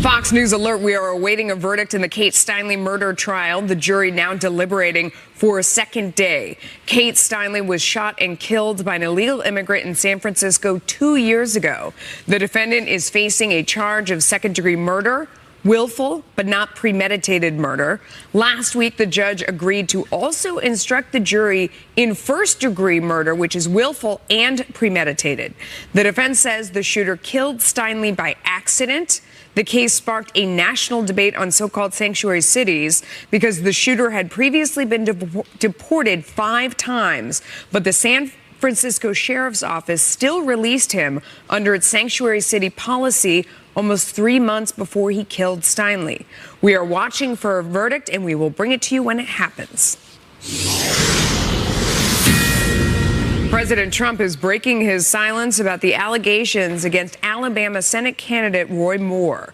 Fox News alert, we are awaiting a verdict in the Kate Steinle murder trial. The jury now deliberating for a second day. Kate Steinle was shot and killed by an illegal immigrant in San Francisco 2 years ago. The defendant is facing a charge of second-degree murder, willful but not premeditated murder. Last week, the judge agreed to also instruct the jury in first-degree murder, which is willful and premeditated. The defense says the shooter killed Steinle by accident. The case sparked a national debate on so-called sanctuary cities because the shooter had previously been deported 5 times, but the San Francisco Sheriff's Office still released him under its sanctuary city policy almost 3 months before he killed Steinle. We are watching for a verdict, and we will bring it to you when it happens. President Trump is breaking his silence about the allegations against Alabama Senate candidate Roy Moore.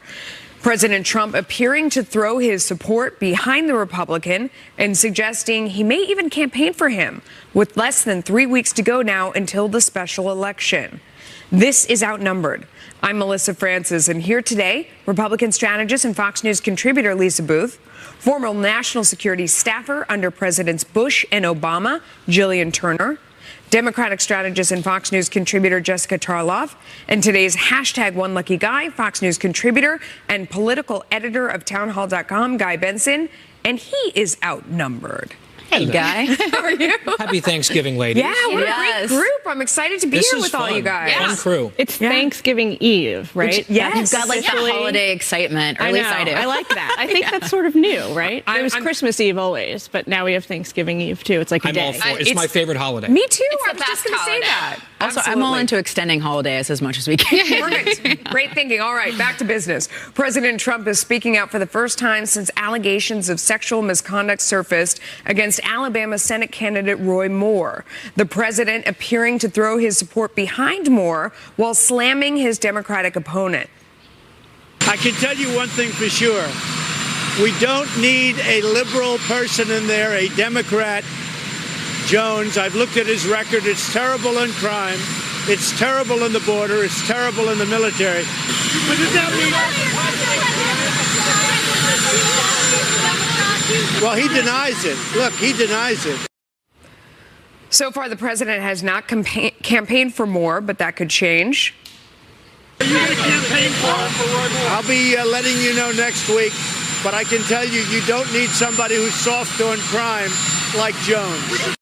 President Trump appearing to throw his support behind the Republican and suggesting he may even campaign for him with less than 3 weeks to go now until the special election. This is Outnumbered. I'm Melissa Francis, and here today, Republican strategist and Fox News contributor Lisa Booth, former national security staffer under Presidents Bush and Obama, Jillian Turner, Democratic strategist and Fox News contributor Jessica Tarloff, and today's #OneLuckyGuy, Fox News contributor and political editor of townhall.com, Guy Benson, and he is outnumbered. Hey, Guy. How are you? Happy Thanksgiving, ladies. Yeah, what a great group. I'm excited to be here with all you guys. Fun crew. It's Thanksgiving Eve, right? Yes. You've got like the holiday excitement, or at least I do. I like that. I think that's sort of new, right? It was Christmas Eve always, but now we have Thanksgiving Eve too. It's like a day. I'm all for it. It's my favorite holiday. Me too. It's I was just going to say that. Also, I'm all into extending holidays as much as we can. Perfect. Great thinking. All right, back to business. President Trump is speaking out for the first time since allegations of sexual misconduct surfaced against Alabama Senate candidate Roy Moore. The president appearing to throw his support behind Moore while slamming his Democratic opponent. I can tell you one thing for sure. We don't need a liberal person in there, a Democrat. Jones, I've looked at his record. It's terrible in crime. It's terrible in the border. It's terrible in the military. But does that mean... Well, he denies it. Look, he denies it. So far, the president has not campaigned for Moore, but that could change. Are you going to campaign for him? I'll be letting you know next week. But I can tell you, you don't need somebody who's soft on crime like Jones.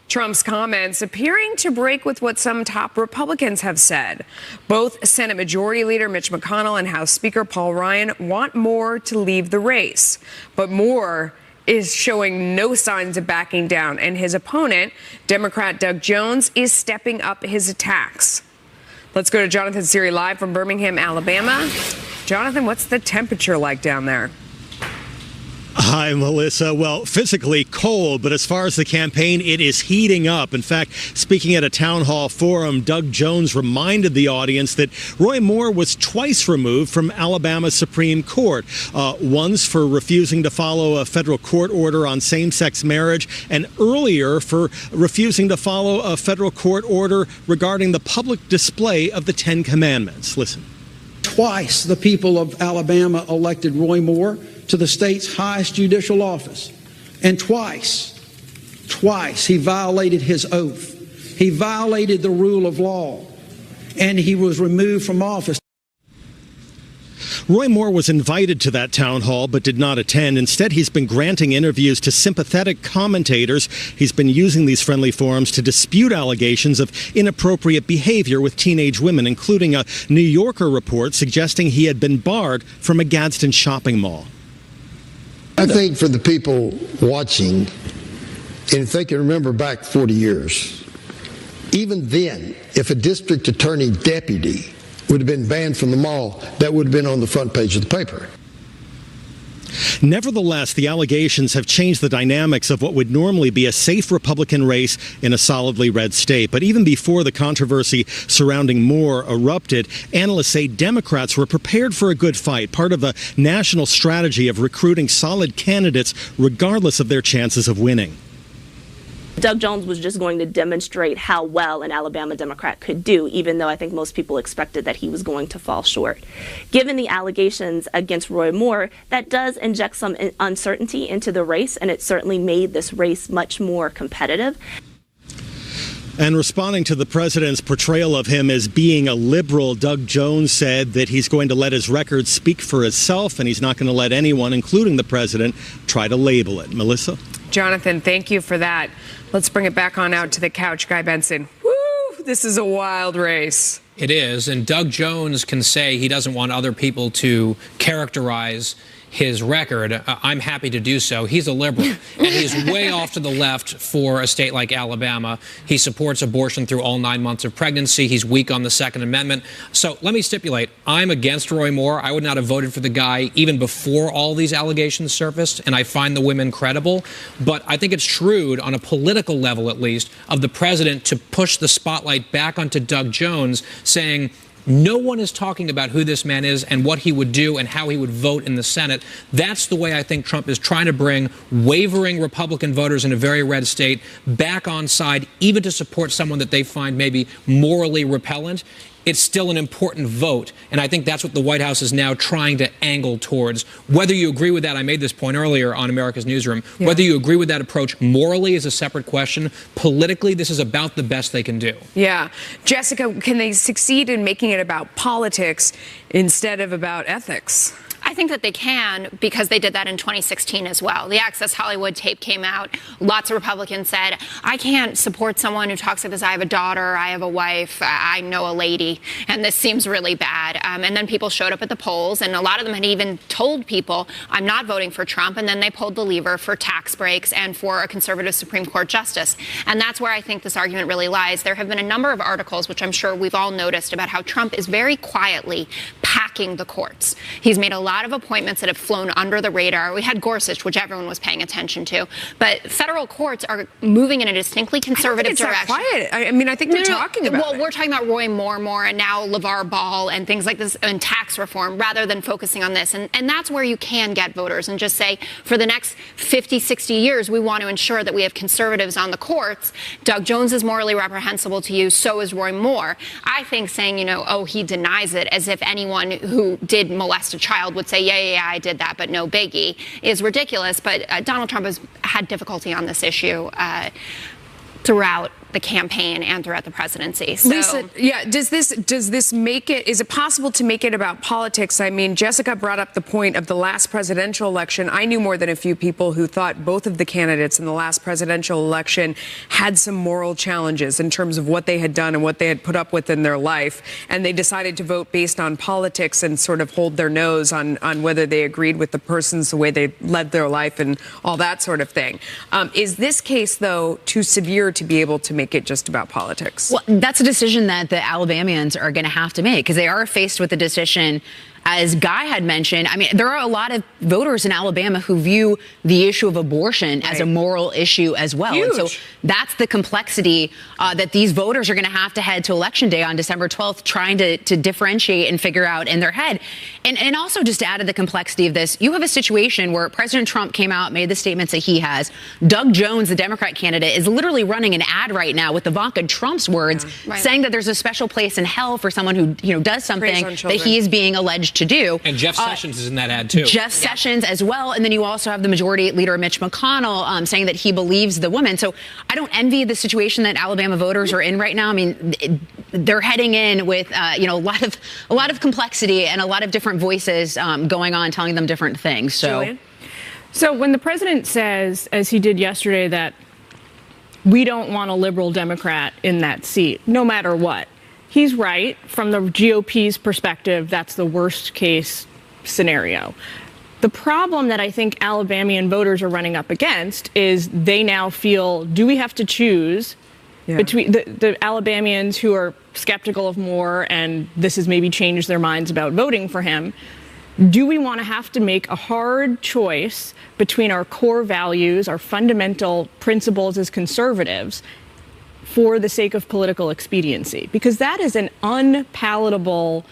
Trump's comments appearing to break with what some top Republicans have said. Both Senate Majority Leader Mitch McConnell and House Speaker Paul Ryan want Moore to leave the race. But Moore is showing no signs of backing down, and his opponent, Democrat Doug Jones, is stepping up his attacks. Let's go to Jonathan Siri live from Birmingham, Alabama. Jonathan, what's the temperature like down there? Hi, Melissa. Well, physically cold, but as far as the campaign, it is heating up. In fact, speaking at a town hall forum, Doug Jones reminded the audience that Roy Moore was twice removed from Alabama's Supreme Court, once for refusing to follow a federal court order on same-sex marriage, and earlier for refusing to follow a federal court order regarding the public display of the Ten Commandments. Listen. Twice the people of Alabama elected Roy Moore to the state's highest judicial office. And twice he violated his oath. He violated the rule of law, and he was removed from office. Roy Moore was invited to that town hall but did not attend. Instead, he's been granting interviews to sympathetic commentators. He's been using these friendly forums to dispute allegations of inappropriate behavior with teenage women, including a New Yorker report suggesting he had been barred from a Gadsden shopping mall. I think for the people watching, and if they can remember back 40 years, even then, if a district attorney deputy would have been banned from the mall, that would have been on the front page of the paper. Nevertheless, the allegations have changed the dynamics of what would normally be a safe Republican race in a solidly red state. But even before the controversy surrounding Moore erupted, analysts say Democrats were prepared for a good fight, part of a national strategy of recruiting solid candidates regardless of their chances of winning. Doug Jones was just going to demonstrate how well an Alabama Democrat could do, even though I think most people expected that he was going to fall short. Given the allegations against Roy Moore, that does inject some uncertainty into the race, and it certainly made this race much more competitive. And responding to the president's portrayal of him as being a liberal, Doug Jones said that he's going to let his record speak for itself, and he's not going to let anyone, including the president, try to label it. Melissa? Jonathan, thank you for that. Let's bring it back on out to the couch. Guy Benson. Woo! This is a wild race. It is, and Doug Jones can say he doesn't want other people to characterize his record. I'm happy to do so. He's a liberal, and he's way off to the left for a state like Alabama. He supports abortion through all 9 months of pregnancy. He's weak on the Second Amendment. So let me stipulate, I'm against Roy Moore. I would not have voted for the guy even before all these allegations surfaced, and I find the women credible. But I think it's shrewd, on a political level at least, of the president to push the spotlight back onto Doug Jones, saying, no one is talking about who this man is and what he would do and how he would vote in the Senate. That's the way I think Trump is trying to bring wavering Republican voters in a very red state back on side, even to support someone that they find maybe morally repellent. It's still an important vote, and I think that's what the White House is now trying to angle towards. Whether you agree with that, I made this point earlier on America's Newsroom, whether you agree with that approach morally is a separate question. Politically, this is about the best they can do. Yeah. Jessica, can they succeed in making it about politics instead of about ethics? I think that they can, because they did that in 2016 as well. The Access Hollywood tape came out. Lots of Republicans said, I can't support someone who talks like this. I have a daughter, I have a wife, I know a lady, and this seems really bad. And then people showed up at the polls, and a lot of them had even told people, I'm not voting for Trump, and then they pulled the lever for tax breaks and for a conservative Supreme Court justice. And that's where I think this argument really lies. There have been a number of articles, which I'm sure we've all noticed, about how Trump is very quietly packing the courts. He's made a lot of appointments that have flown under the radar. We had Gorsuch, which everyone was paying attention to. But federal courts are moving in a distinctly conservative direction. Quiet. I mean, I think they're talking about it. Well, we're talking about Roy Moore and now LeVar Ball and things like this, and tax reform, rather than focusing on this. And that's where you can get voters and just say, for the next 50, 60 years, we want to ensure that we have conservatives on the courts. Doug Jones is morally reprehensible to you. So is Roy Moore. I think saying, oh, he denies it, as if anyone who did molest a child would say, yeah, I did that, but no biggie, is ridiculous. But Donald Trump has had difficulty on this issue throughout the campaign and throughout the presidency. So, Lisa, yeah, does this make it, is it possible to make it about politics? I mean, Jessica brought up the point of the last presidential election. I knew more than a few people who thought both of the candidates in the last presidential election had some moral challenges in terms of what they had done and what they had put up with in their life. And they decided to vote based on politics and sort of hold their nose on whether they agreed with the persons, the way they led their life and all that sort of thing. Is this case, though, too severe to be able to make it just about politics? Well, that's a decision that the Alabamians are going to have to make, because they are faced with a decision. As Guy had mentioned, I mean, there are a lot of voters in Alabama who view the issue of abortion as a moral issue as well. Huge. And so that's the complexity that these voters are going to have to head to Election Day on December 12th, trying to differentiate and figure out in their head. And also, just to add to the complexity of this, you have a situation where President Trump came out, made the statements that he has. Doug Jones, the Democrat candidate, is literally running an ad right now with Ivanka Trump's words, saying that there's a special place in hell for someone who does something that he is being alleged to do. And Jeff Sessions is in that ad, too. Jeff Sessions as well. And then you also have the majority leader, Mitch McConnell, saying that he believes the woman. So I don't envy the situation that Alabama voters are in right now. I mean, they're heading in with, a lot of complexity and a lot of different voices going on, telling them different things. So when the president says, as he did yesterday, that we don't want a liberal Democrat in that seat, no matter what, he's right. From the GOP's perspective, that's the worst case scenario. The problem that I think Alabamian voters are running up against is they now feel, do we have to choose between the Alabamians who are skeptical of Moore and this has maybe changed their minds about voting for him? Do we want to have to make a hard choice between our core values, our fundamental principles as conservatives, for the sake of political expediency? Because that is an unpalatable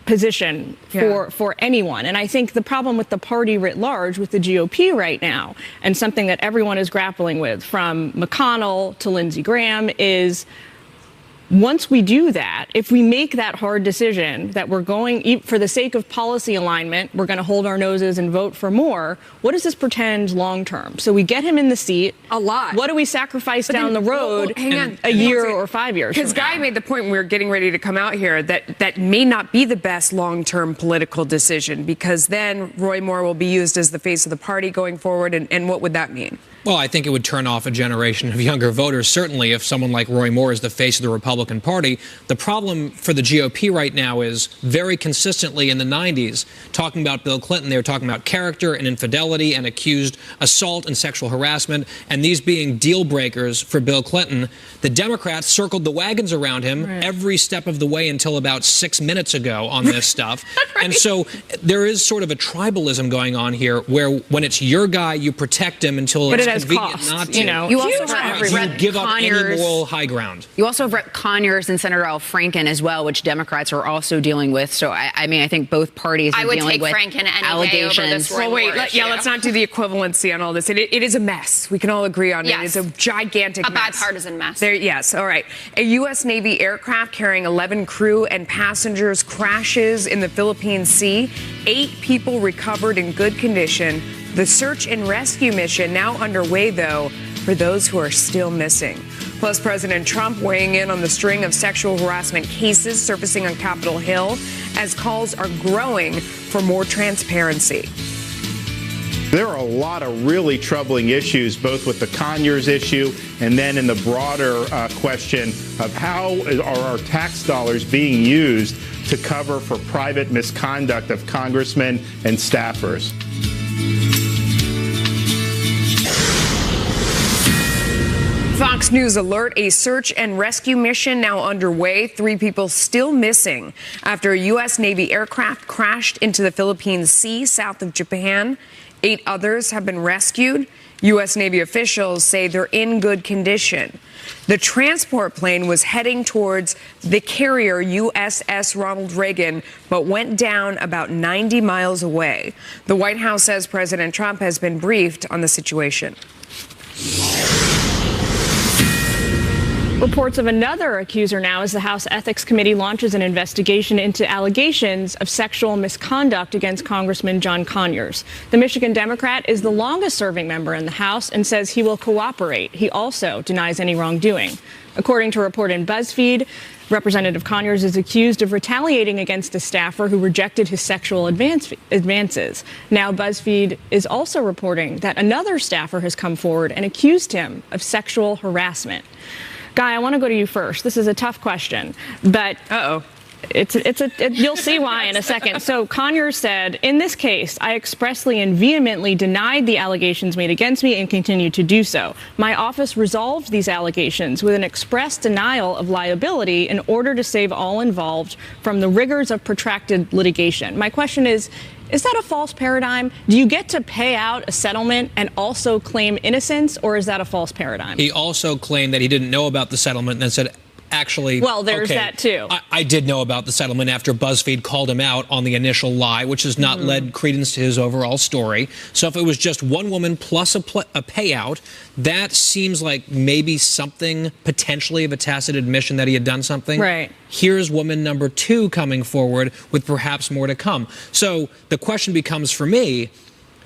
position for anyone. And I think the problem with the party writ large, with the GOP right now, and something that everyone is grappling with, from McConnell to Lindsey Graham, is once we do that, if we make that hard decision that we're going, for the sake of policy alignment, we're going to hold our noses and vote for more, what does this portend long term? So we get him in the seat. A lot. What do we sacrifice down the road a year or 5 years? Because Guy made the point when we were getting ready to come out here that may not be the best long-term political decision, because then Roy Moore will be used as the face of the party going forward. And what would that mean? Well, I think it would turn off a generation of younger voters, certainly if someone like Roy Moore is the face of the Republican Party. The problem for the GOP right now is very consistently in the 90s, talking about Bill Clinton, they were talking about character and infidelity and accused assault and sexual harassment, and these being deal breakers for Bill Clinton. The Democrats circled the wagons around him every step of the way until about 6 minutes ago on this stuff. And so there is sort of a tribalism going on here where when it's your guy, you protect him until it's convenient cost, not to. you know. You also have give up any moral high ground. You also have Brett Conyers and Senator Al Franken as well, which Democrats are also dealing with. So, I mean, I think both parties are dealing with Franken any allegations. day over this Roy Moore issue. Let's not do the equivalency on all this. It is a mess. We can all agree on it. It's a gigantic mess. A bipartisan mess. Yes, all right. A U.S. Navy aircraft carrying 11 crew and passengers crashes in the Philippine Sea. 8 people recovered in good condition. The search and rescue mission now underway, though, for those who are still missing. Plus, President Trump weighing in on the string of sexual harassment cases surfacing on Capitol Hill as calls are growing for more transparency. There are a lot of really troubling issues, both with the Conyers issue and then in the broader question of how are our tax dollars being used to cover for private misconduct of congressmen and staffers. Fox News alert, a search and rescue mission now underway. 3 people still missing after a U.S. Navy aircraft crashed into the Philippine Sea south of Japan. 8 others have been rescued. U.S. Navy officials say they're in good condition. The transport plane was heading towards the carrier USS Ronald Reagan, but went down about 90 miles away. The White House says President Trump has been briefed on the situation. Reports of another accuser now as the House Ethics Committee launches an investigation into allegations of sexual misconduct against Congressman John Conyers. The Michigan Democrat is the longest-serving member in the House and says he will cooperate. He also denies any wrongdoing. According to a report in BuzzFeed, Representative Conyers is accused of retaliating against a staffer who rejected his sexual advances. Now, BuzzFeed is also reporting that another staffer has come forward and accused him of sexual harassment. Guy, I want to go to you first. This is a tough question, but you'll see why in a second. So Conyers said, in this case, I expressly and vehemently denied the allegations made against me and continue to do so. My office resolved these allegations with an express denial of liability in order to save all involved from the rigors of protracted litigation. My question is that a false paradigm? Do you get to pay out a settlement and also claim innocence, or is that a false paradigm? He also claimed that he didn't know about the settlement and then said, actually, well, there's okay, that too. I did know about the settlement after BuzzFeed called him out on the initial lie, which has not led credence to his overall story. So if it was just one woman plus a payout, that seems like maybe something potentially of a tacit admission that he had done something. Right. Here's woman number 2 coming forward with perhaps more to come. So the question becomes for me,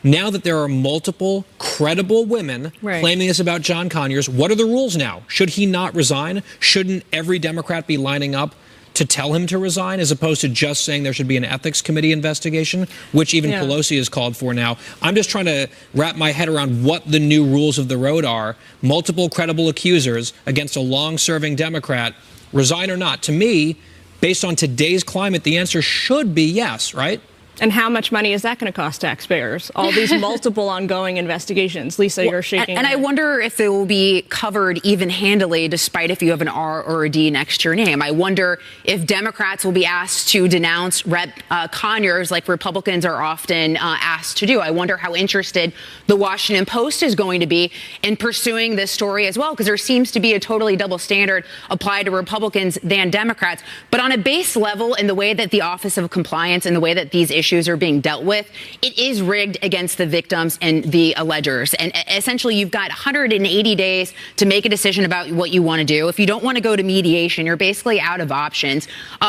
now that there are multiple credible women claiming this about John Conyers, what are the rules now? Should he not resign? Shouldn't every Democrat be lining up to tell him to resign, as opposed to just saying there should be an ethics committee investigation, which even Pelosi has called for now? I'm just trying to wrap my head around what the new rules of the road are. Multiple credible accusers against a long-serving Democrat, resign or not. To me, based on today's climate, the answer should be yes, right? And how much money is that going to cost taxpayers? All these multiple ongoing investigations. Lisa, you're shaking. And I wonder if it will be covered even-handedly, despite if you have an R or a D next to your name. I wonder if Democrats will be asked to denounce Rep. Conyers like Republicans are often asked to do. I wonder how interested the Washington Post is going to be in pursuing this story as well, because there seems to be a totally double standard applied to Republicans than Democrats. But on a base level, in the way that the Office of Compliance and the way that these issues are being dealt with, it is rigged against the victims and the allegers. And essentially, you've got 180 days to make a decision about what you want to do. If you don't want to go to mediation, you're basically out of options.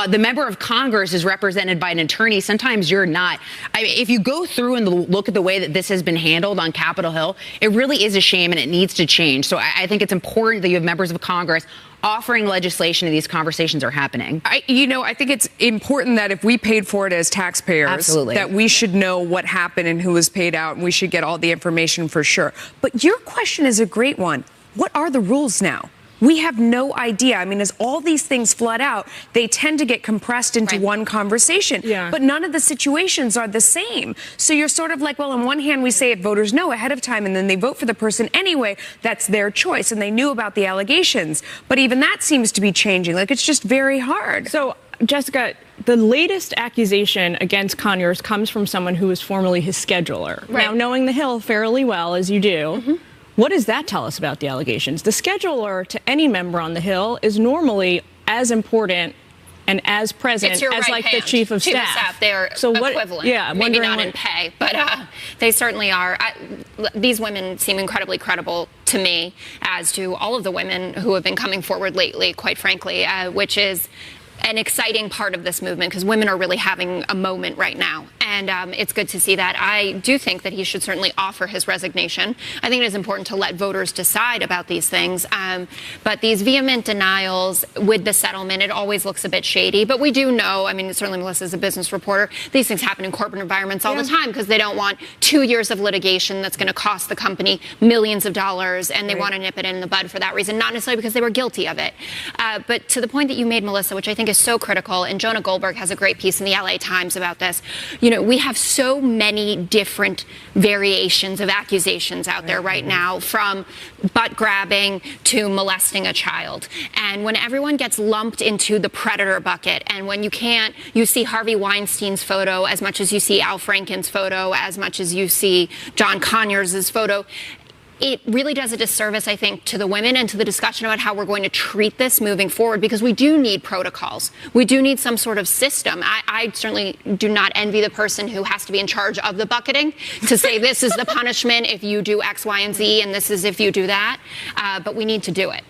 The member of Congress is represented by an attorney. Sometimes you're not. If you go through and look at the way that this has been handled on Capitol Hill, it really is a shame and it needs to change. So I think it's important that you have members of Congress offering legislation and these conversations are happening. I think it's important that if we paid for it as taxpayers, Absolutely. that we should know what happened and who was paid out, and we should get all the information for sure. But your question is a great one. What are the rules now? We have no idea. I mean, as all these things flood out, they tend to get compressed into one conversation. Yeah. But none of the situations are the same. So you're sort of like, well, on one hand, we say if voters know ahead of time and then they vote for the person anyway, that's their choice. And they knew about the allegations. But even that seems to be changing. Like, it's just very hard. So, Jessica, the latest accusation against Conyers comes from someone who was formerly his scheduler. Right. Now, knowing the Hill fairly well, as you do, what does that tell us about the allegations? The scheduler to any member on the Hill is normally as important and as present It's your as right like hand the chief of staff. They're equivalent. Yeah, maybe not what, in pay, but they certainly are. These women seem incredibly credible to me, as do all of the women who have been coming forward lately, quite frankly, which is an exciting part of this movement, because women are really having a moment right now. And it's good to see that. I do think that he should certainly offer his resignation. I think it is important to let voters decide about these things. But these vehement denials with the settlement, it always looks a bit shady. But we do know, I mean, certainly Melissa is a business reporter, these things happen in corporate environments all the time, because they don't want 2 years of litigation that's going to cost the company millions of dollars, and they want to nip it in the bud for that reason, not necessarily because they were guilty of it. But to the point that you made, Melissa, which I think is so critical, and Jonah Goldberg has a great piece in the LA Times about this. We have so many different variations of accusations out there right now, from butt grabbing to molesting a child. And when everyone gets lumped into the predator bucket, and when you see Harvey Weinstein's photo as much as you see Al Franken's photo, as much as you see John Conyers' photo, it really does a disservice, I think, to the women and to the discussion about how we're going to treat this moving forward, because we do need protocols. We do need some sort of system. I certainly do not envy the person who has to be in charge of the bucketing to say this is the punishment if you do X, Y, and Z, and this is if you do that. But we need to do it.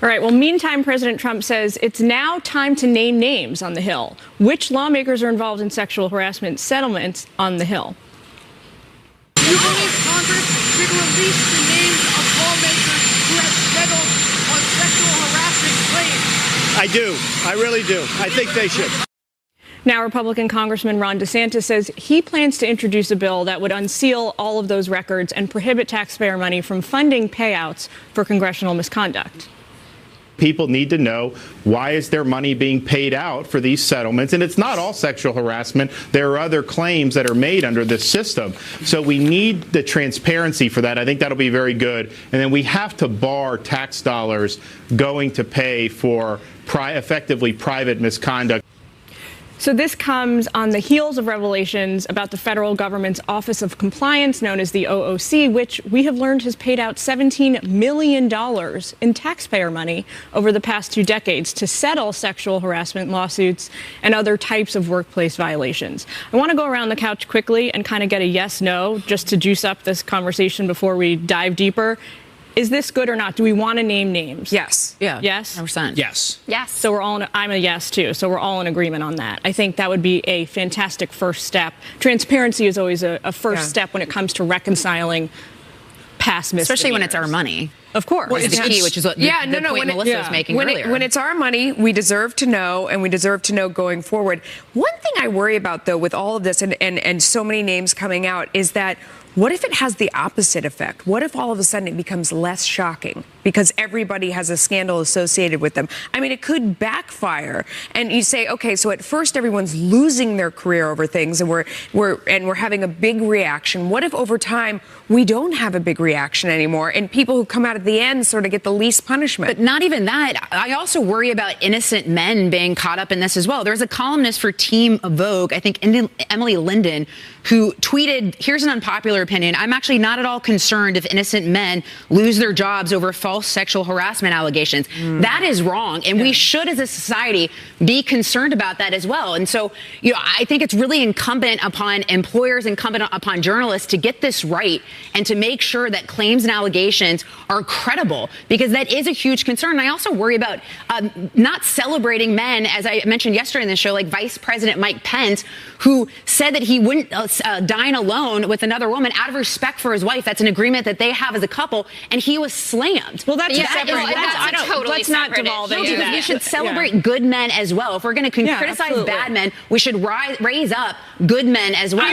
All right. Well, meantime, President Trump says it's now time to name names on the Hill. Which lawmakers are involved in sexual harassment settlements on the Hill? Do you believe Congress should release the names of lawmakers who have settled on sexual harassment claims? I do. I really do. I think they should. Now, Republican Congressman Ron DeSantis says he plans to introduce a bill that would unseal all of those records and prohibit taxpayer money from funding payouts for congressional misconduct. People need to know, why is their money being paid out for these settlements? And it's not all sexual harassment. There are other claims that are made under this system. So we need the transparency for that. I think that'll be very good. And then we have to bar tax dollars going to pay for effectively private misconduct. So this comes on the heels of revelations about the federal government's Office of Compliance, known as the OOC, which we have learned has paid out $17 million in taxpayer money over the past 2 decades to settle sexual harassment lawsuits and other types of workplace violations. I want to go around the couch quickly and kind of get a yes/no, just to juice up this conversation before we dive deeper. Is this good or not? Do we want to name names? Yes. Yeah. Yes? 100%. Yes. Yes. So I'm a yes, too. So we're all in agreement on that. I think that would be a fantastic first step. Transparency is always a first step when it comes to reconciling past misdemeanors. Especially when it's our money. Of course. Well, it's the key, which is what the point Melissa was making earlier. When it's our money, we deserve to know, and we deserve to know going forward. One thing I worry about, though, with all of this and so many names coming out is that what if it has the opposite effect? What if all of a sudden it becomes less shocking because everybody has a scandal associated with them? I mean, it could backfire. And you say, okay, so at first everyone's losing their career over things, and we're having a big reaction. What if over time we don't have a big reaction anymore, and people who come out at the end sort of get the least punishment? But not even that. I also worry about innocent men being caught up in this as well. There's a columnist for Team Vogue, I think Emily Linden, who tweeted, here's an unpopular opinion. I'm actually not at all concerned if innocent men lose their jobs over false sexual harassment allegations. That is wrong. And we should, as a society, be concerned about that as well. And so, I think it's really incumbent upon employers, incumbent upon journalists to get this right and to make sure that claims and allegations are credible, because that is a huge concern. And I also worry about not celebrating men, as I mentioned yesterday in the show, like Vice President Mike Pence, who said that he wouldn't dine alone with another woman out of respect for his wife. That's an agreement that they have as a couple, and he was slammed. Well, that's let's not devolve into that. We should celebrate good men as well. If we're going to criticize bad men, we should raise up good men as well.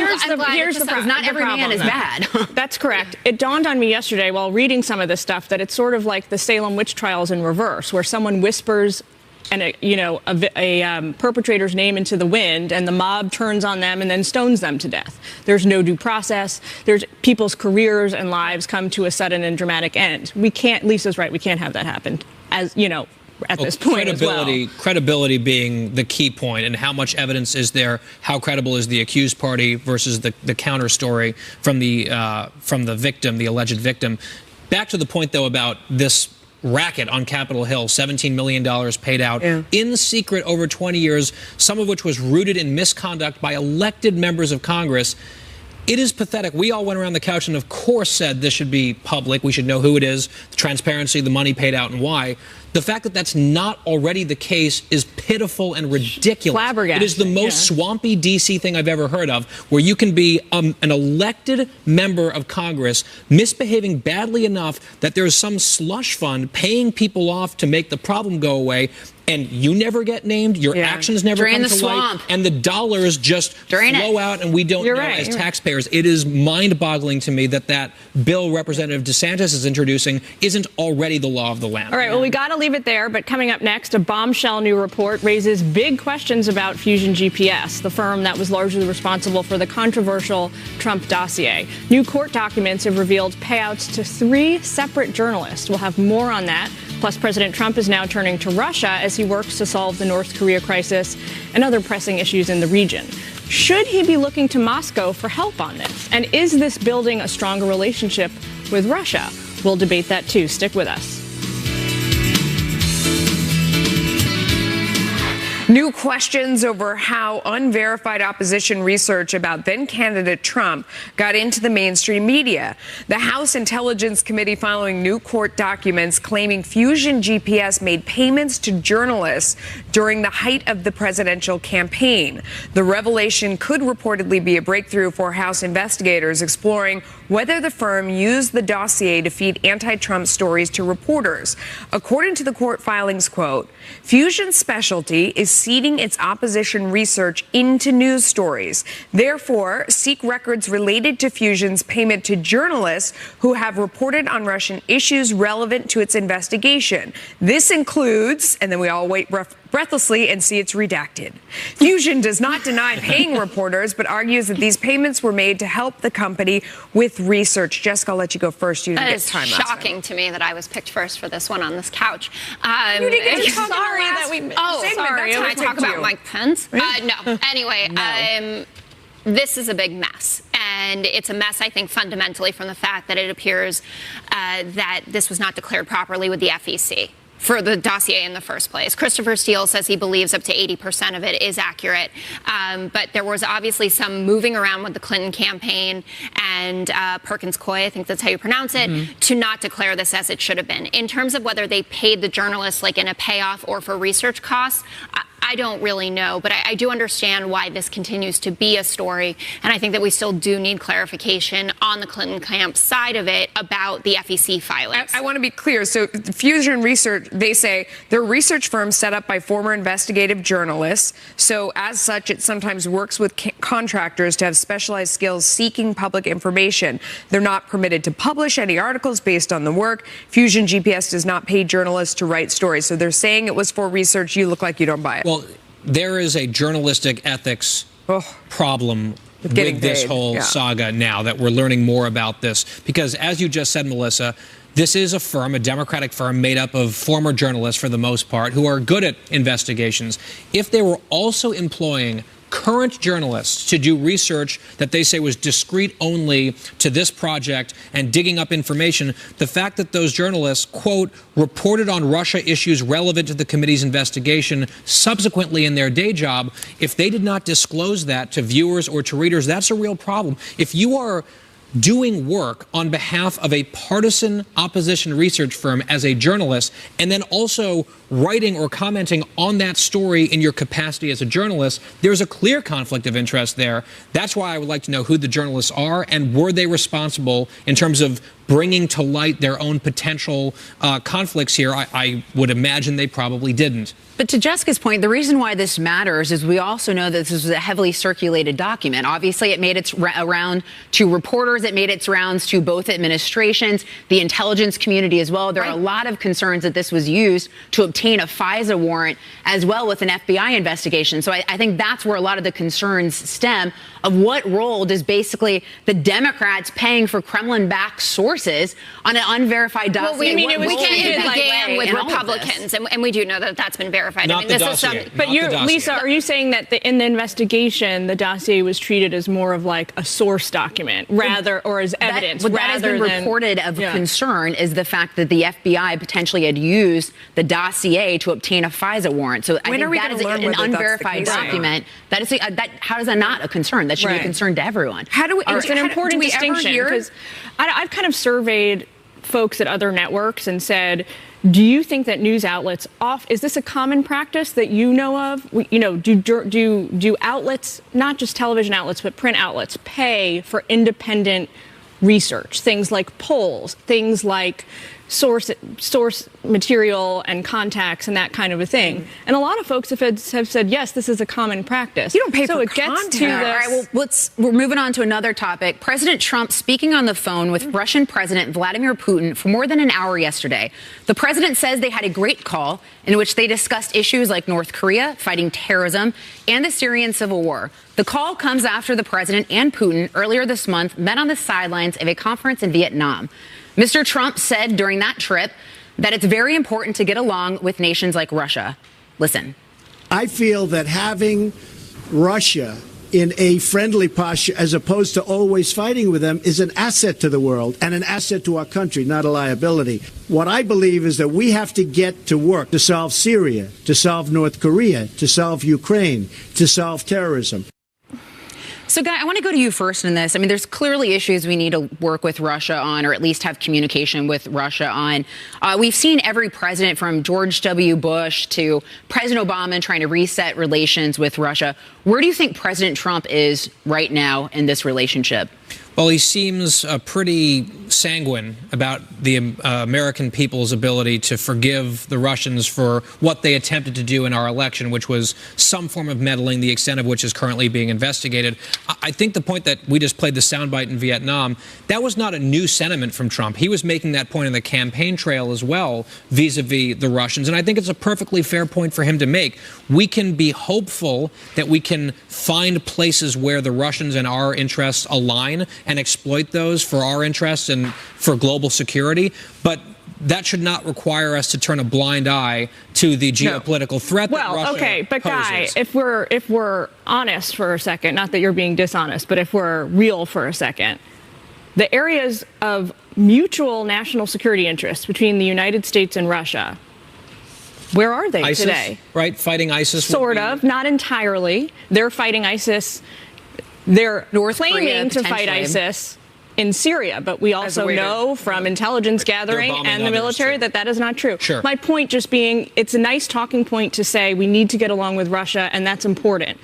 Here's the problem. Not every man is bad. That's correct. It dawned on me yesterday while reading some of this stuff that it's sort of like the Salem witch trials in reverse, where someone whispers a perpetrator's name into the wind, and the mob turns on them and then stones them to death. There's no due process. There's people's careers and lives come to a sudden and dramatic end. We can't. Lisa's right. We can't have that happen. At this point as well. Credibility being the key point, and how much evidence is there? How credible is the accused party versus the counter story from the victim, the alleged victim? Back to the point, though, about this racket on Capitol Hill, $17 million paid out in secret over 20 years, some of which was rooted in misconduct by elected members of Congress. It is pathetic. We all went around the couch and, of course, said this should be public. We should know who it is, the transparency, the money paid out, and why. The fact that that's not already the case is pitiful and ridiculous. It is the most swampy D.C. thing I've ever heard of, where you can be an elected member of Congress misbehaving badly enough that there's some slush fund paying people off to make the problem go away, and you never get named, your actions never come to light, and the dollars just flow out, and we don't know as taxpayers. It is mind-boggling to me that bill Representative DeSantis is introducing isn't already the law of the land. All right, well, we got to leave it there, but coming up next, a bombshell new report raises big questions about Fusion GPS, the firm that was largely responsible for the controversial Trump dossier. New court documents have revealed payouts to 3 separate journalists. We'll have more on that. Plus, President Trump is now turning to Russia as he works to solve the North Korea crisis and other pressing issues in the region. Should he be looking to Moscow for help on this? And is this building a stronger relationship with Russia? We'll debate that too. Stick with us. New questions over how unverified opposition research about then-candidate Trump got into the mainstream media. The House Intelligence Committee following new court documents claiming Fusion GPS made payments to journalists during the height of the presidential campaign. The revelation could reportedly be a breakthrough for House investigators exploring whether the firm used the dossier to feed anti-Trump stories to reporters. According to the court filings, quote, Fusion's specialty is seeding its opposition research into news stories. Therefore, seek records related to Fusion's payment to journalists who have reported on Russian issues relevant to its investigation. This includes, and then we all wait breathlessly and see it's redacted. Fusion does not deny paying reporters, but argues that these payments were made to help the company with research. Jessica, I'll let you go first. You didn't get time last time. It's shocking to me that I was picked first for this one on this couch. You didn't get to talk sorry that we. Sorry. Can I talk about Mike Pence? No. Anyway, this is a big mess. And it's a mess, I think, fundamentally from the fact that it appears that this was not declared properly with the FEC for the dossier in the first place. Christopher Steele says he believes up to 80% of it is accurate. But there was obviously some moving around with the Clinton campaign and Perkins Coie, I think that's how you pronounce it, to not declare this as it should have been. In terms of whether they paid the journalists like in a payoff or for research costs, I don't really know, but I do understand why this continues to be a story. And I think that we still do need clarification on the Clinton camp side of it about the FEC filings. I want to be clear. So Fusion Research, they say they're a research firm set up by former investigative journalists. So as such, it sometimes works with contractors to have specialized skills seeking public information. They're not permitted to publish any articles based on the work. Fusion GPS does not pay journalists to write stories. So they're saying it was for research. You look like you don't buy it. Well, there is a journalistic ethics problem with this whole saga now that we're learning more about this. Because as you just said, Melissa, this is a firm, a Democratic firm made up of former journalists for the most part who are good at investigations. If they were also employing current journalists to do research that they say was discrete only to this project and digging up information, the fact that those journalists, quote, reported on Russia issues relevant to the committee's investigation subsequently in their day job, if they did not disclose that to viewers or to readers, that's a real problem. If you are doing work on behalf of a partisan opposition research firm as a journalist, and then also writing or commenting on that story in your capacity as a journalist, there's a clear conflict of interest there. That's why I would like to know who the journalists are, and were they responsible in terms of bringing to light their own potential conflicts here. I would imagine they probably didn't. But to Jessica's point, the reason why this matters is we also know that this was a heavily circulated document. Obviously, it made its round to reporters. It made its rounds to both administrations, the intelligence community as well. There are a lot of concerns that this was used to obtain a FISA warrant as well with an FBI investigation. So I think that's where a lot of the concerns stem of what role does basically the Democrats paying for Kremlin-backed sources on an unverified dossier. Well, it began with Republicans, and we do know that that's been verified. Not the dossier. But Lisa, are you saying that in the investigation, the dossier was treated as more of like a source document or as evidence? What that has been reported of concern is the fact that the FBI potentially had used the dossier to obtain a FISA warrant. So I think that is an unverified document. That is how is that not a concern? That should be a concern to everyone. It's an important distinction because I've kind of surveyed folks at other networks and said, do you think that news outlets is this a common practice that you know of? Do outlets, not just television outlets, but print outlets, pay for independent research? Things like polls, things like source material and contacts and that kind of a thing. And a lot of folks have said, yes, this is a common practice. You don't pay for it gets to this. All right, well, we're moving on to another topic. President Trump speaking on the phone with Russian President Vladimir Putin for more than an hour yesterday. The president says they had a great call in which they discussed issues like North Korea, fighting terrorism, and the Syrian civil war. The call comes after the president and Putin earlier this month met on the sidelines of a conference in Vietnam. Mr. Trump said during that trip that it's very important to get along with nations like Russia. Listen. I feel that having Russia in a friendly posture as opposed to always fighting with them is an asset to the world and an asset to our country, not a liability. What I believe is that we have to get to work to solve Syria, to solve North Korea, to solve Ukraine, to solve terrorism. So, Guy, I want to go to you first in this. I mean, there's clearly issues we need to work with Russia on, or at least have communication with Russia on. We've seen every president from George W. Bush to President Obama trying to reset relations with Russia. Where do you think President Trump is right now in this relationship? Well, he seems pretty sanguine about the American people's ability to forgive the Russians for what they attempted to do in our election, which was some form of meddling, the extent of which is currently being investigated. I think the point that we just played the soundbite in Vietnam, that was not a new sentiment from Trump. He was making that point on the campaign trail as well, vis-a-vis the Russians. And I think it's a perfectly fair point for him to make. We can be hopeful that we can find places where the Russians and our interests align and exploit those for our interests and for global security. But that should not require us to turn a blind eye to the geopolitical threat that Russia but poses. Guy, if we're honest for a second, not that you're being dishonest, but if we're real for a second, the areas of mutual national security interests between the United States and Russia, where are they ISIS, today? Right, fighting ISIS. Sort of, not entirely. They're fighting ISIS. They're claiming to fight ISIS in Syria, but we also know from intelligence gathering and the military that is not true. Sure. My point just being, it's a nice talking point to say we need to get along with Russia, and that's important.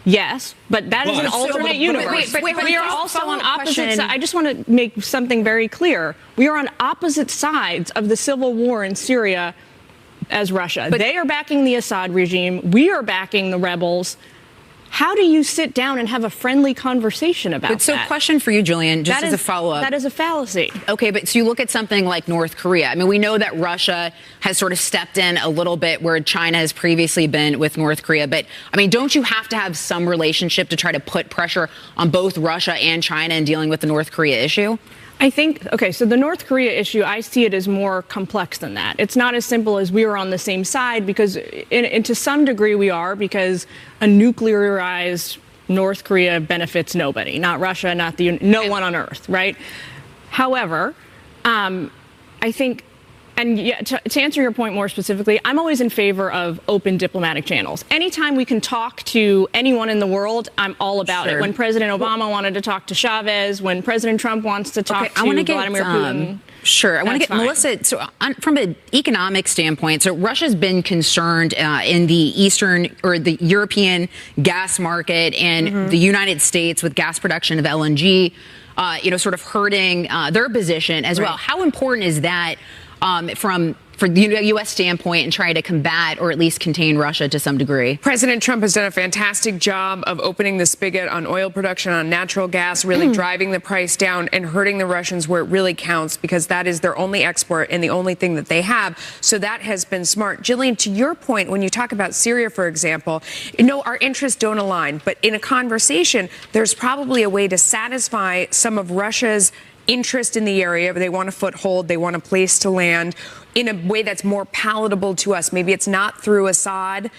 Yes, but that is an alternate universe. Wait, we are also on opposite sides. I just want to make something very clear. We are on opposite sides of the civil war in Syria as Russia. They are backing the Assad regime. We are backing the rebels. How do you sit down and have a friendly conversation about that? So question for you, Julian, just as a follow-up. That is a fallacy. Okay, but so you look at something like North Korea. I mean, we know that Russia has sort of stepped in a little bit where China has previously been with North Korea. But, I mean, don't you have to have some relationship to try to put pressure on both Russia and China in dealing with the North Korea issue? I think, okay, so the North Korea issue, I see it as more complex than that. It's not as simple as we are on the same side, because to some degree we are, because a nuclearized North Korea benefits nobody, not Russia, not no one on earth, right? However, I think, and to answer your point more specifically, I'm always in favor of open diplomatic channels. Anytime we can talk to anyone in the world, I'm all about it. When President Obama wanted to talk to Chavez, when President Trump wants to talk to Vladimir Putin. Sure. I want to get Melissa. So, from an economic standpoint, so Russia's been concerned in the Eastern or the European gas market and the United States with gas production of LNG, sort of hurting their position as well. How important is that from the U.S. standpoint and trying to combat or at least contain Russia to some degree? President Trump has done a fantastic job of opening the spigot on oil production, on natural gas, really driving the price down and hurting the Russians where it really counts, because that is their only export and the only thing that they have. So that has been smart. Jillian, to your point, when you talk about Syria, for example, our interests don't align. But in a conversation, there's probably a way to satisfy some of Russia's interest in the area. They want a foothold. They want a place to land in a way that's more palatable to us. Maybe it's not through Assad.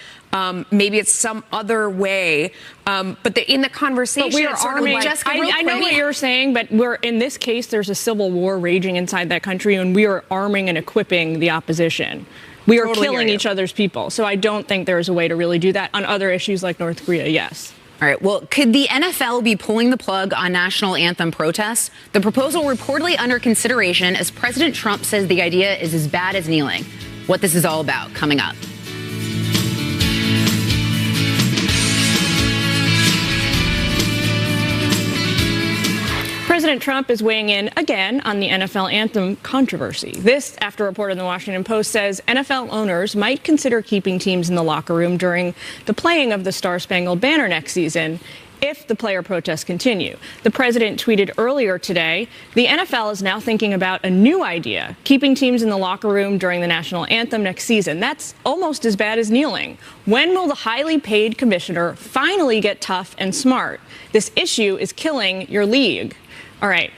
Maybe it's some other way. But in the conversation, but we are arming. I know what you're saying, but in this case, there's a civil war raging inside that country, and we are arming and equipping the opposition. We are killing each other's people. So I don't think there's a way to really do that. On other issues like North Korea, yes. All right. Well, could the NFL be pulling the plug on national anthem protests? The proposal reportedly under consideration as President Trump says the idea is as bad as kneeling. What this is all about coming up. President Trump is weighing in again on the NFL anthem controversy. This, after a report in the Washington Post, says NFL owners might consider keeping teams in the locker room during the playing of the Star-Spangled Banner next season if the player protests continue. The president tweeted earlier today, the NFL is now thinking about a new idea, keeping teams in the locker room during the national anthem next season. That's almost as bad as kneeling. When will the highly paid commissioner finally get tough and smart? This issue is killing your league. All right.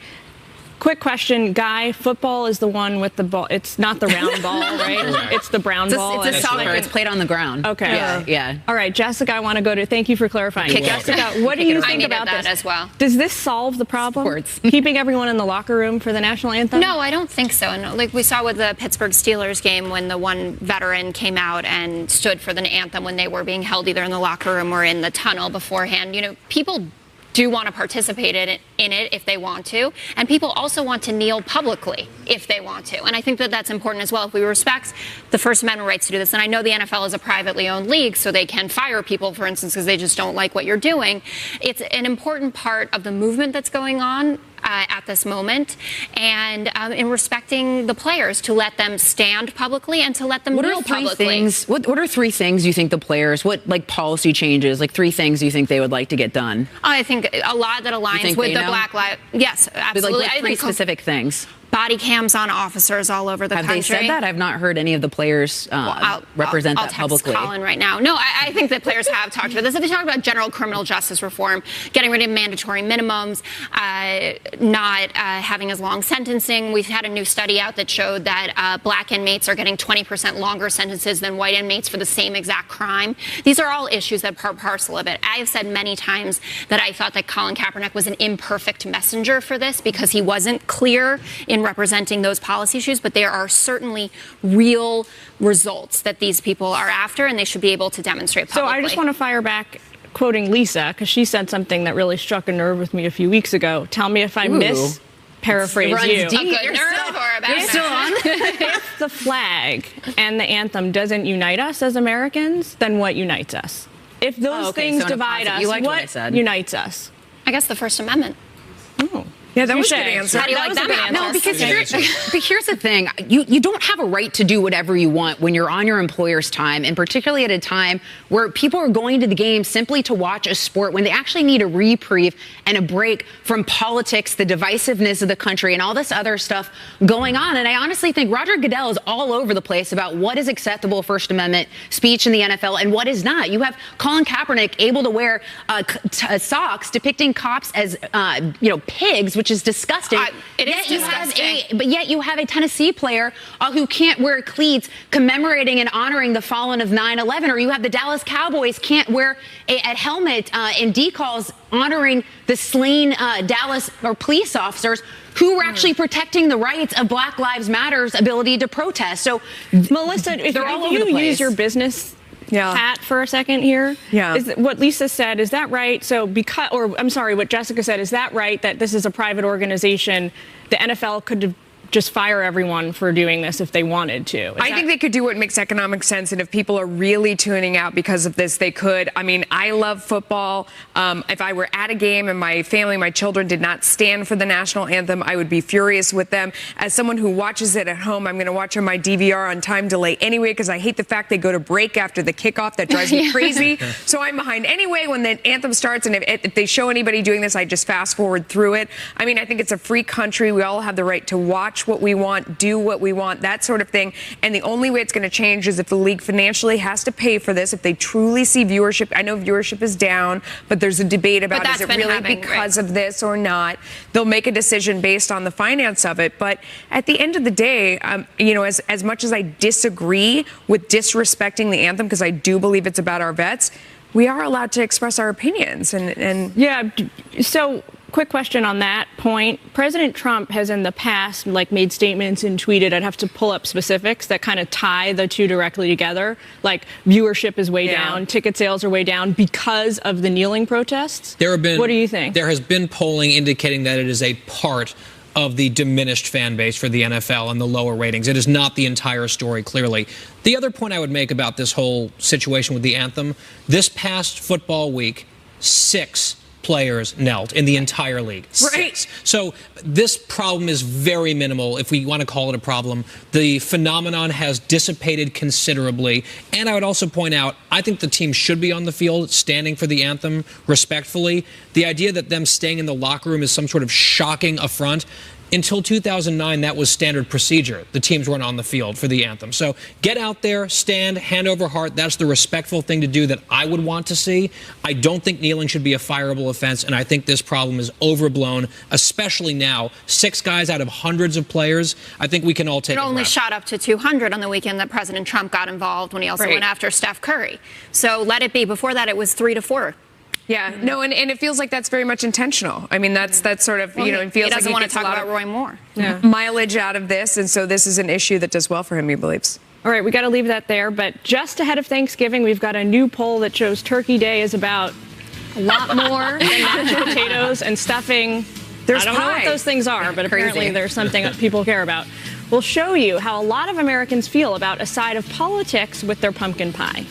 Quick question, Guy. Football is the one with the ball. It's not the round ball, right? It's the brown ball. It's a soccer. It's played on the ground. Okay. Yeah. All right, Jessica, I want to go to. Thank you for clarifying. Jessica, what do you think about this as well? Does this solve the problem? Sports. Keeping everyone in the locker room for the national anthem? No, I don't think so. And like we saw with the Pittsburgh Steelers game, when the one veteran came out and stood for the anthem when they were being held either in the locker room or in the tunnel beforehand. People do want to participate in it if they want to. And people also want to kneel publicly if they want to. And I think that that's important as well. If we respect the First Amendment rights to do this, and I know the NFL is a privately owned league, so they can fire people, for instance, because they just don't like what you're doing. It's an important part of the movement that's going on at this moment, and in respecting the players, to let them stand publicly and to let them kneel publicly. What are three things you think the players, policy changes, three things you think they would like to get done? I think a lot that aligns with the Black Lives. Yes, absolutely. Three specific things. Body cams on officers all over the country. Have they said that? I've not heard any of the players represent that publicly. I'll text Colin right now. No, I think that players have talked about this. If they talk about general criminal justice reform, getting rid of mandatory minimums, not having as long sentencing. We've had a new study out that showed that black inmates are getting 20% longer sentences than white inmates for the same exact crime. These are all issues that are part and parcel of it. I have said many times that I thought that Colin Kaepernick was an imperfect messenger for this because he wasn't clear in representing those policy issues, but there are certainly real results that these people are after, and they should be able to demonstrate publicly. So I just want to fire back, quoting Lisa, because she said something that really struck a nerve with me a few weeks ago. Tell me if I paraphrase runs you. deep. You're still on. If the flag and the anthem doesn't unite us as Americans, then what unites us? If those things divide us, what unites us? I guess the First Amendment. Oh. Yeah, that was a good answer. How do you like that? No, because here's the thing. You don't have a right to do whatever you want when you're on your employer's time, and particularly at a time where people are going to the game simply to watch a sport when they actually need a reprieve and a break from politics, the divisiveness of the country, and all this other stuff going on. And I honestly think Roger Goodell is all over the place about what is acceptable First Amendment speech in the NFL and what is not. You have Colin Kaepernick able to wear socks depicting cops as pigs, which is disgusting. It is disgusting. But yet you have a Tennessee player who can't wear cleats commemorating and honoring the fallen of 9/11, or you have the Dallas Cowboys can't wear a helmet and decals honoring the slain Dallas or police officers who were actually protecting the rights of Black Lives Matter's ability to protest. So, Melissa, if you use your business hat for a second here. Yeah. Is what Lisa said, is that right? So what Jessica said, is that right that this is a private organization? The NFL could just fire everyone for doing this if they wanted to. I think they could do what makes economic sense, and if people are really tuning out because of this, they could. I mean, I love football. If I were at a game and my family, my children did not stand for the national anthem, I would be furious with them. As someone who watches it at home, I'm going to watch on my DVR on time delay anyway, because I hate the fact they go to break after the kickoff. That drives me crazy. So I'm behind anyway when the anthem starts, and if they show anybody doing this, I just fast forward through it. I mean, I think it's a free country. We all have the right to watch what we want, do what we want, that sort of thing. And the only way it's going to change is if the league financially has to pay for this, if they truly see viewership. I know viewership is down, but there's a debate about is it really because of this or not. They'll make a decision based on the finance of it. But at the end of the day, as much as I disagree with disrespecting the anthem, because I do believe it's about our vets, we are allowed to express our opinions. And yeah, so quick question on that point. President Trump has in the past made statements and tweeted, I'd have to pull up specifics that kind of tie the two directly together. Like viewership is way down, ticket sales are way down because of the kneeling protests. What do you think? There has been polling indicating that it is a part of the diminished fan base for the NFL and the lower ratings. It is not the entire story, clearly. The other point I would make about this whole situation with the anthem, this past football week, 6 players knelt in the entire league. Right. 6. So this problem is very minimal, if we want to call it a problem. The phenomenon has dissipated considerably. And I would also point out, I think the team should be on the field standing for the anthem respectfully. The idea that them staying in the locker room is some sort of shocking affront. Until 2009, that was standard procedure. The teams weren't on the field for the anthem. So get out there, stand, hand over heart. That's the respectful thing to do that I would want to see. I don't think kneeling should be a fireable offense, and I think this problem is overblown, especially now. 6 guys out of hundreds of players. I think we can all take a breath. It only shot up to 200 on the weekend that President Trump got involved when he also went after Steph Curry. So let it be. Before that, it was 3 to 4. Yeah, no, and it feels like that's very much intentional. I mean, that's sort of, it feels he like doesn't he want to gets talk a lot about Roy Moore. Mileage out of this, and so this is an issue that does well for him, he believes. All right, we got to leave that there, but just ahead of Thanksgiving, we've got a new poll that shows Turkey Day is about a lot more than mashed potatoes and stuffing. I don't know what those things are, but apparently there's something that people care about. We'll show you how a lot of Americans feel about a side of politics with their pumpkin pie.